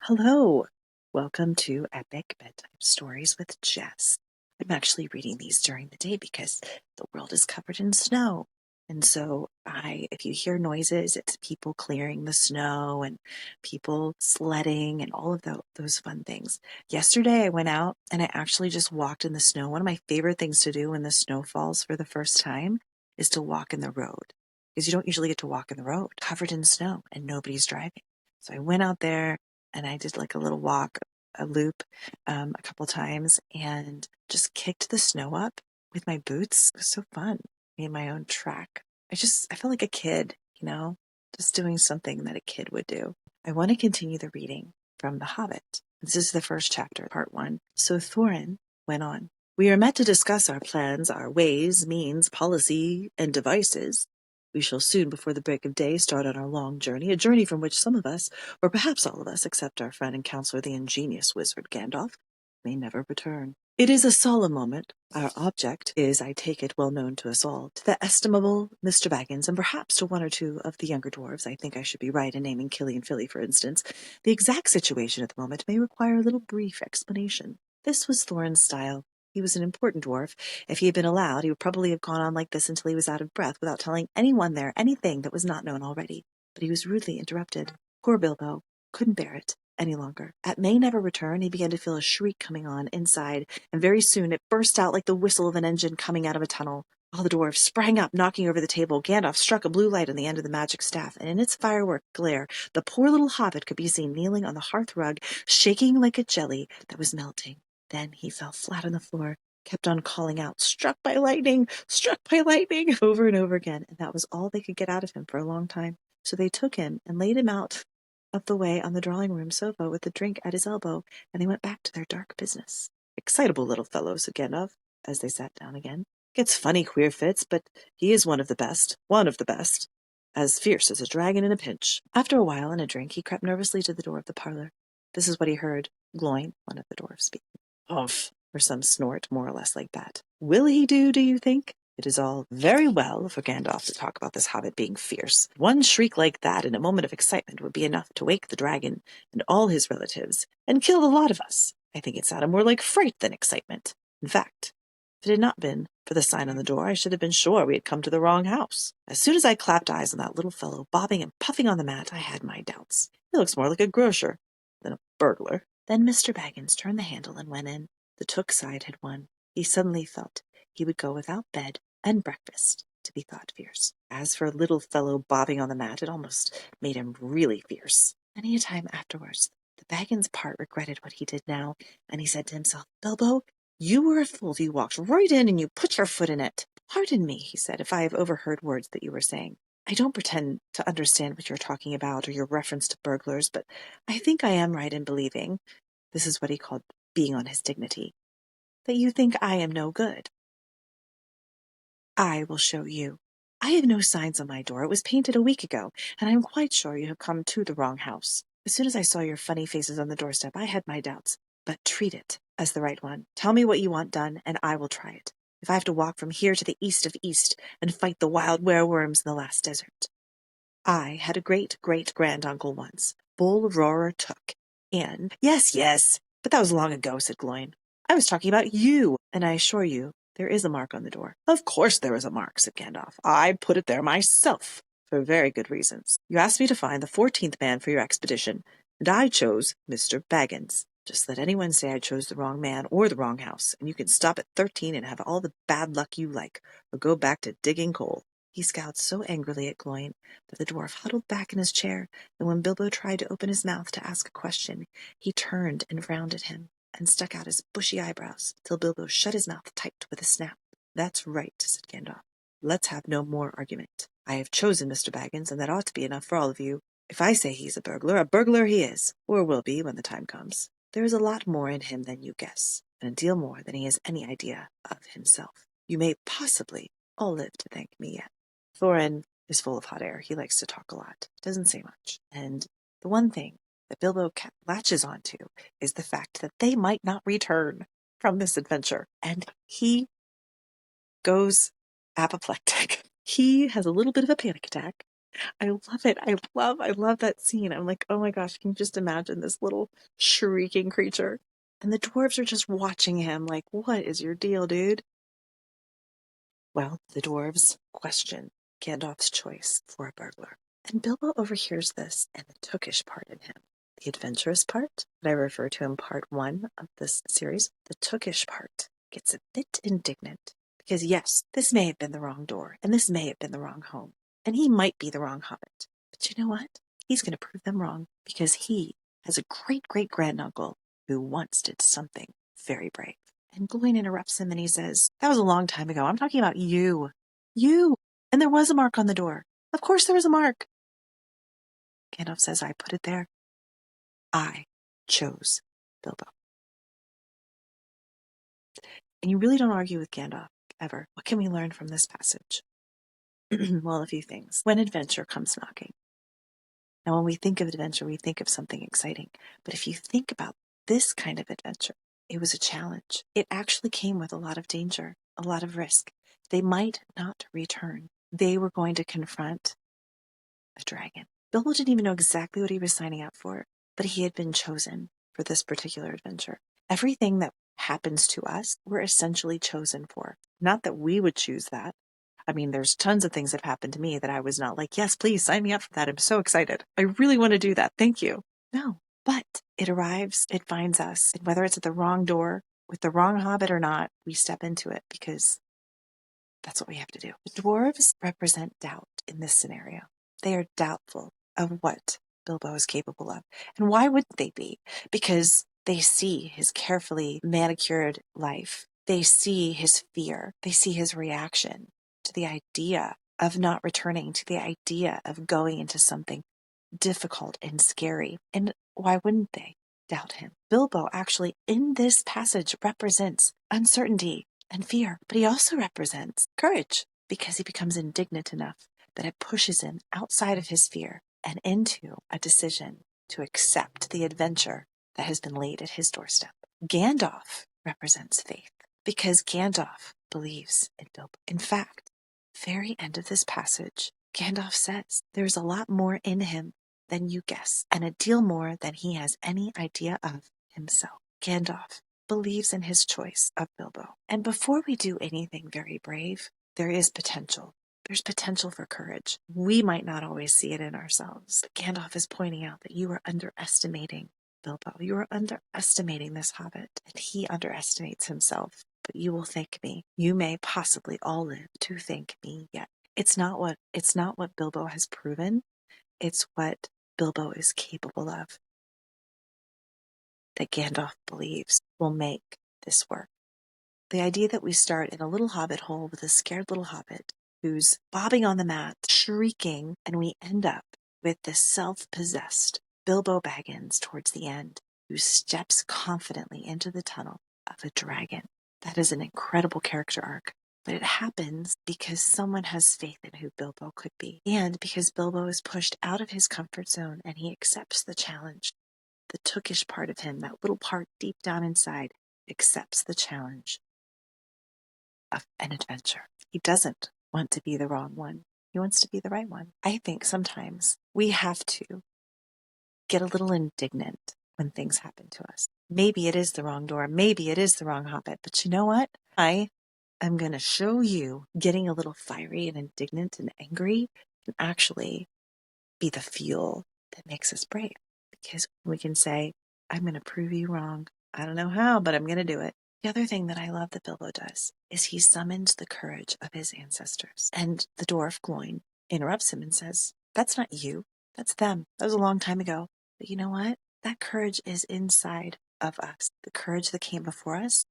Hello. Welcome to Epic Bedtime Stories with Jess. I'm actually reading these during the day because the world is covered in snow. And so if you hear noises, it's people clearing the snow and people sledding and all of those fun things. Yesterday I went out and I actually just walked in the snow. One of my favorite things to do when the snow falls for the first time is to walk in the road because you don't usually get to walk in the road covered in snow and nobody's driving. So I went out there and I did like a little walk, a loop, a couple times, and just kicked the snow up with my boots. It was so fun. Made my own track. I felt like a kid, just doing something that a kid would do. I want to continue the reading from The Hobbit. This is the first chapter, part 1. So Thorin went on. We are met to discuss our plans, our ways, means, policy, and devices. We shall soon, before the break of day, start on our long journey, a journey from which some of us, or perhaps all of us, except our friend and counselor, the ingenious wizard Gandalf, may never return. It is a solemn moment. Our object is, I take it, well known to us all. To the estimable Mr. Baggins, and perhaps to one or two of the younger dwarves, I think I should be right in naming Killy and Philly, for instance, the exact situation at the moment may require a little brief explanation. This was Thorin's style. He was an important dwarf. If he had been allowed, he would probably have gone on like this until he was out of breath, without telling anyone there anything that was not known already. But he was rudely interrupted. Poor Bilbo couldn't bear it any longer. At May Never Return, he began to feel a shriek coming on inside, and very soon it burst out like the whistle of an engine coming out of a tunnel. All the dwarfs sprang up, knocking over the table. Gandalf struck a blue light on the end of the magic staff, and in its firework glare, the poor little hobbit could be seen kneeling on the hearth rug, shaking like a jelly that was melting. Then he fell flat on the floor, kept on calling out, struck by lightning, over and over again, and that was all they could get out of him for a long time. So they took him and laid him out of the way on the drawing-room sofa with a drink at his elbow, and they went back to their dark business. Excitable little fellow, said Gandalf, as they sat down again. Gets funny queer fits, but he is one of the best, as fierce as a dragon in a pinch. After a while and a drink, he crept nervously to the door of the parlor. This is what he heard, Gloin, one of the dwarfs, speaking. Humph, or some snort more or less like that. Will he do you think? It is all very well for Gandalf to talk about this hobbit being fierce. One shriek like that in a moment of excitement would be enough to wake the dragon and all his relatives, and kill the lot of us. I think it sounded more like fright than excitement. In fact, if it had not been for the sign on the door, I should have been sure we had come to the wrong house. As soon as I clapped eyes on that little fellow bobbing and puffing on the mat, I had my doubts. He looks more like a grocer than a burglar. Then Mr. Baggins turned the handle and went in. The Took side had won. He suddenly felt he would go without bed and breakfast to be thought fierce. As for a little fellow bobbing on the mat, it almost made him really fierce. Many a time afterwards, the Baggins part regretted what he did now, and he said to himself, Bilbo, you were a fool. You walked right in and you put your foot in it. Pardon me, he said, if I have overheard words that you were saying. I don't pretend to understand what you're talking about or your reference to burglars, but I think I am right in believing, this is what he called being on his dignity, that you think I am no good. I will show you. I have no signs on my door. It was painted a week ago, and I am quite sure you have come to the wrong house. As soon as I saw your funny faces on the doorstep, I had my doubts, but treat it as the right one. Tell me what you want done, and I will try it. If I have to walk from here to the east of east and fight the wild wereworms in the last desert. I had a great-great-granduncle once, Bull Roarer Took, and— Yes, but that was long ago, said Gloin. I was talking about you, and I assure you there is a mark on the door. Of course there is a mark, said Gandalf. I put it there myself, for very good reasons. You asked me to find the 14th man for your expedition, and I chose Mr. Baggins. Just let anyone say I chose the wrong man or the wrong house, and you can stop at 13 and have all the bad luck you like, or go back to digging coal. He scowled so angrily at Gloin that the dwarf huddled back in his chair, and when Bilbo tried to open his mouth to ask a question, he turned and frowned at him, and stuck out his bushy eyebrows, till Bilbo shut his mouth tight with a snap. That's right, said Gandalf. Let's have no more argument. I have chosen Mr. Baggins, and that ought to be enough for all of you. If I say he's a burglar he is, or will be when the time comes. There is a lot more in him than you guess, and a deal more than he has any idea of himself. You may possibly all live to thank me yet. Thorin is full of hot air. He likes to talk a lot. Doesn't say much. And the one thing that Bilbo latches onto is the fact that they might not return from this adventure. And he goes apoplectic. He has a little bit of a panic attack I love it. I love that scene. I'm like, oh my gosh, can you just imagine this little shrieking creature? And the dwarves are just watching him like, what is your deal, dude? Well, the dwarves question Gandalf's choice for a burglar. And Bilbo overhears this and the tookish part in him. The adventurous part, that I refer to in part 1 of this series, the tookish part, gets a bit indignant. Because yes, this may have been the wrong door, and this may have been the wrong home, and he might be the wrong hobbit. But you know what? He's going to prove them wrong, because he has a great-great-granduncle who once did something very brave. And Gawain interrupts him and he says, that was a long time ago. I'm talking about you. You. And there was a mark on the door. Of course there was a mark. Gandalf says, I put it there. I chose Bilbo. And you really don't argue with Gandalf, ever. What can we learn from this passage? Well, a few things. When adventure comes knocking. Now, when we think of adventure, we think of something exciting. But if you think about this kind of adventure, it was a challenge. It actually came with a lot of danger, a lot of risk. They might not return. They were going to confront a dragon. Bilbo didn't even know exactly what he was signing up for, but he had been chosen for this particular adventure. Everything that happens to us, we're essentially chosen for. Not that we would choose that. I mean, there's tons of things that have happened to me that I was not like, yes, please sign me up for that. I'm so excited. I really want to do that. Thank you. No, but it arrives, it finds us, and whether it's at the wrong door, with the wrong hobbit or not, we step into it because that's what we have to do. The dwarves represent doubt in this scenario. They are doubtful of what Bilbo is capable of. And why wouldn't they be? Because they see his carefully manicured life. They see his fear. They see his reaction to the idea of not returning, to the idea of going into something difficult and scary. And why wouldn't they doubt him? Bilbo actually in this passage represents uncertainty and fear, but he also represents courage because he becomes indignant enough that it pushes him outside of his fear and into a decision to accept the adventure that has been laid at his doorstep. Gandalf represents faith because Gandalf believes in Bilbo. In fact, very end of this passage, Gandalf says there's a lot more in him than you guess, and a deal more than he has any idea of himself. Gandalf believes in his choice of Bilbo. And before we do anything very brave, there is potential. There's potential for courage. We might not always see it in ourselves, but Gandalf is pointing out that you are underestimating Bilbo. You are underestimating this hobbit, and he underestimates himself. But you will thank me. You may possibly all live to thank me yet. It's not what Bilbo has proven. It's what Bilbo is capable of that Gandalf believes will make this work. The idea that we start in a little hobbit hole with a scared little hobbit who's bobbing on the mat, shrieking, and we end up with this self-possessed Bilbo Baggins towards the end who steps confidently into the tunnel of a dragon. That is an incredible character arc. But it happens because someone has faith in who Bilbo could be. And because Bilbo is pushed out of his comfort zone and he accepts the challenge. The tookish part of him, that little part deep down inside, accepts the challenge of an adventure. He doesn't want to be the wrong one. He wants to be the right one. I think sometimes we have to get a little indignant when things happen to us. Maybe it is the wrong door. Maybe it is the wrong hobbit. But you know what? I'm going to show you getting a little fiery and indignant and angry can actually be the fuel that makes us brave. Because we can say, I'm going to prove you wrong. I don't know how, but I'm going to do it. The other thing that I love that Bilbo does is he summons the courage of his ancestors. And the dwarf Gloin interrupts him and says, that's not you. That's them. That was a long time ago. But you know what? That courage is inside of us. The courage that came before us,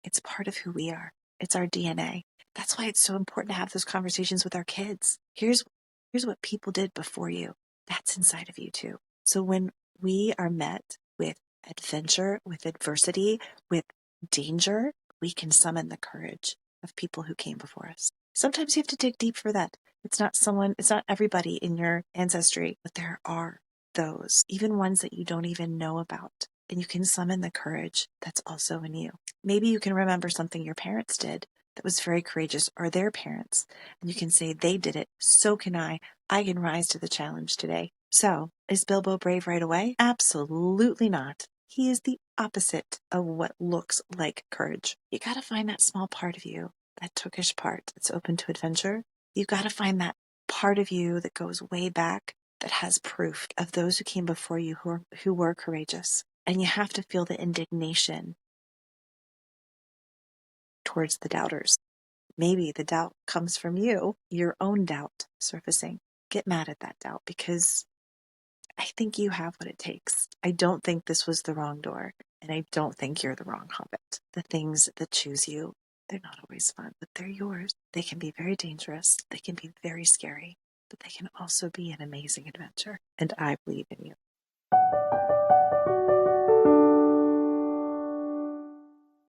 it's part of who we are. It's our DNA. That's why it's so important to have those conversations with our kids. Here's what people did before you. That's inside of you too. So when we are met with adventure, with adversity, with danger, we can summon the courage of people who came before us. Sometimes you have to dig deep for that. It's not everybody in your ancestry, but there are those, even ones that you don't even know about. And you can summon the courage that's also in you. Maybe you can remember something your parents did that was very courageous, or their parents, and you can say, they did it, so can I. I can rise to the challenge today. So, is Bilbo brave right away? Absolutely not. He is the opposite of what looks like courage. You gotta find that small part of you, that tookish part that's open to adventure. You gotta find that part of you that goes way back, that has proof of those who came before you who were courageous. And you have to feel the indignation towards the doubters. Maybe the doubt comes from you, your own doubt surfacing. Get mad at that doubt because I think you have what it takes. I don't think this was the wrong door, and I don't think you're the wrong hobbit. The things that choose you, they're not always fun, but they're yours. They can be very dangerous, they can be very scary, but they can also be an amazing adventure, and I believe in you.